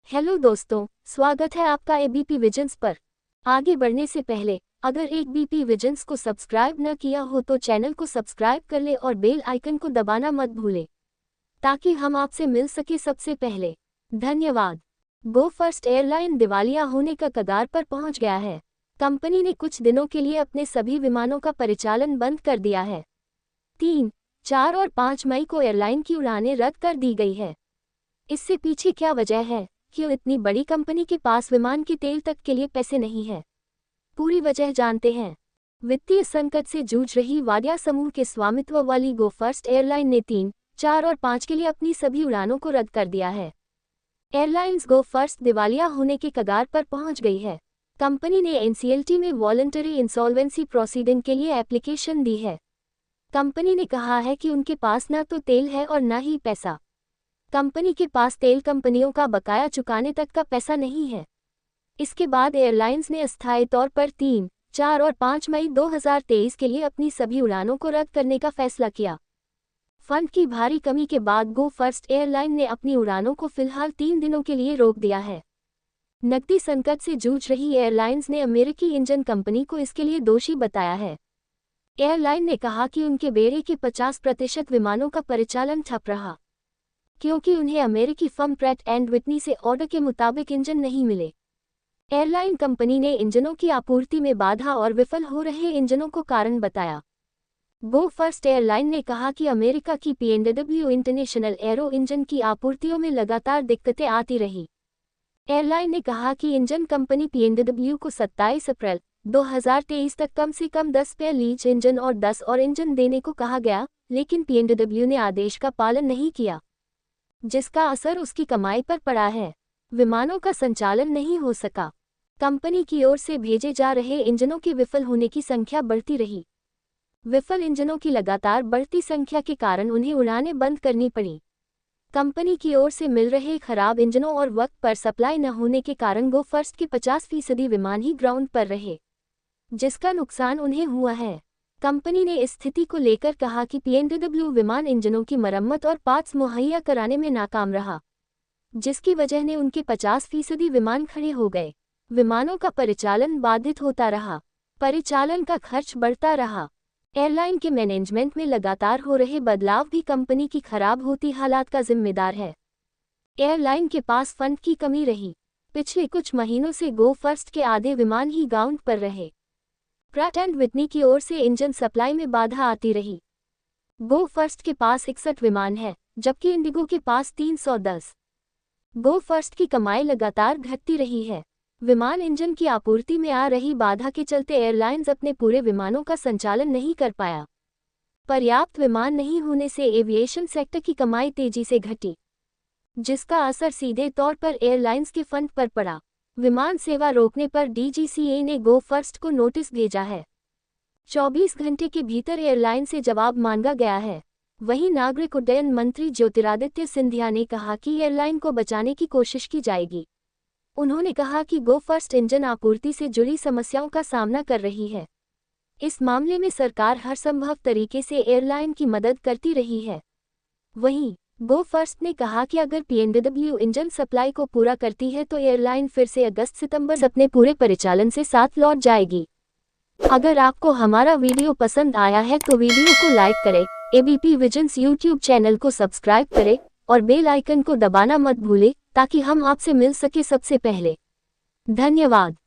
Hello दोस्तों, स्वागत है आपका एबीपी विजन्स पर। आगे बढ़ने से पहले अगर एबीपी विजन्स को सब्सक्राइब न किया हो तो चैनल को सब्सक्राइब कर ले और बेल आइकन को दबाना मत भूलें ताकि हम आपसे मिल सके सबसे पहले। धन्यवाद। गो फर्स्ट एयरलाइन दिवालिया होने का कगार पर पहुंच गया है। कंपनी ने कुछ दिनों के लिए अपने सभी विमानों का परिचालन बंद कर दिया है। 3, 4 और 5 मई को एयरलाइन की उड़ानें रद्द कर दी गई है। इससे पीछे क्या वजह है? क्यों इतनी बड़ी कंपनी के पास विमान के तेल तक के लिए पैसे नहीं है? पूरी वजह जानते हैं। वित्तीय संकट से जूझ रही वाडिया समूह के स्वामित्व वाली गो फर्स्ट एयरलाइन ने 3, 4 और 5 के लिए अपनी सभी उड़ानों को रद्द कर दिया है। एयरलाइंस गो फर्स्ट दिवालिया होने के कगार पर पहुंच गई है। कंपनी ने एनसीएलटी में वॉलंटरी इंसॉल्वेंसी प्रोसीडिंग के लिए एप्लीकेशन दी है। कंपनी ने कहा है कि उनके पास न तो तेल है और न ही पैसा। कंपनी के पास तेल कंपनियों का बकाया चुकाने तक का पैसा नहीं है। इसके बाद एयरलाइंस ने अस्थायी तौर पर 3, 4 और 5 मई 2023 के लिए अपनी सभी उड़ानों को रद्द करने का फैसला किया। फंड की भारी कमी के बाद गो फर्स्ट एयरलाइन ने अपनी उड़ानों को फिलहाल 3 दिनों के लिए रोक दिया है। नकदी संकट से जूझ रही एयरलाइंस ने अमेरिकी इंजन कंपनी को इसके लिए दोषी बताया है। एयरलाइन ने कहा कि उनके बेड़े के 50% विमानों का परिचालन ठप रहा क्योंकि उन्हें अमेरिकी फर्म प्रैट एंड विटनी से ऑर्डर के मुताबिक इंजन नहीं मिले। एयरलाइन कंपनी ने इंजनों की आपूर्ति में बाधा और विफल हो रहे इंजनों को कारण बताया। गो फर्स्ट एयरलाइन ने कहा कि अमेरिका की P&W इंटरनेशनल एरो इंजन की आपूर्तियों में लगातार दिक्कतें आती रही। एयरलाइन ने कहा कि इंजन कंपनी P&W को 27 अप्रैल 2023 तक कम से कम 10 पेयर लीज इंजन और 10 और इंजन देने को कहा गया, लेकिन P&W ने आदेश का पालन नहीं किया, जिसका असर उसकी कमाई पर पड़ा है। विमानों का संचालन नहीं हो सका। कंपनी की ओर से भेजे जा रहे इंजनों के विफल होने की संख्या बढ़ती रही। विफल इंजनों की लगातार बढ़ती संख्या के कारण उन्हें उड़ानें बंद करनी पड़ी। कंपनी की ओर से मिल रहे खराब इंजनों और वक्त पर सप्लाई न होने के कारण गो फर्स्ट के 50% विमान ही ग्राउंड पर रहे, जिसका नुकसान उन्हें हुआ है। कंपनी ने इस स्थिति को लेकर कहा कि P&W विमान इंजनों की मरम्मत और पार्ट्स मुहैया कराने में नाकाम रहा, जिसकी वजह ने उनके 50% विमान खड़े हो गए। विमानों का परिचालन बाधित होता रहा, परिचालन का खर्च बढ़ता रहा। एयरलाइन के मैनेजमेंट में लगातार हो रहे बदलाव भी कंपनी की खराब होती हालात का जिम्मेदार है। एयरलाइन के पास फंड की कमी रही। पिछले कुछ महीनों से गो फर्स्ट के आधे विमान ही ग्राउंड पर रहे। प्रैट एंड विटनी की ओर से इंजन सप्लाई में बाधा आती रही। गो फर्स्ट के पास 61 विमान है, जबकि इंडिगो के पास 310। गो फर्स्ट की कमाई लगातार घटती रही है। विमान इंजन की आपूर्ति में आ रही बाधा के चलते एयरलाइंस अपने पूरे विमानों का संचालन नहीं कर पाया। पर्याप्त विमान नहीं होने से एविएशन सेक्टर की कमाई तेजी से घटी, जिसका असर सीधे तौर पर एयरलाइंस के फंड पर पड़ा। विमान सेवा रोकने पर DGCA ने गो फर्स्ट को नोटिस भेजा है। 24 घंटे के भीतर एयरलाइन से जवाब मांगा गया है। वहीं नागरिक उड्डयन मंत्री ज्योतिरादित्य सिंधिया ने कहा कि एयरलाइन को बचाने की कोशिश की जाएगी। उन्होंने कहा कि गो फर्स्ट इंजन आपूर्ति से जुड़ी समस्याओं का सामना कर रही है। इस मामले में सरकार हर संभव तरीके से एयरलाइन की मदद करती रही है। वहीं गो फर्स्ट ने कहा कि अगर P&W इंजन सप्लाई को पूरा करती है तो एयरलाइन फिर से अगस्त-सितंबर अपने पूरे परिचालन से साथ लौट जाएगी। अगर आपको हमारा वीडियो पसंद आया है तो वीडियो को लाइक करें, एबीपी विजन्स यूट्यूब चैनल को सब्सक्राइब करें और बेल आइकन को दबाना मत भूलें ताकि हम आपसे मिल सके सबसे पहले। धन्यवाद।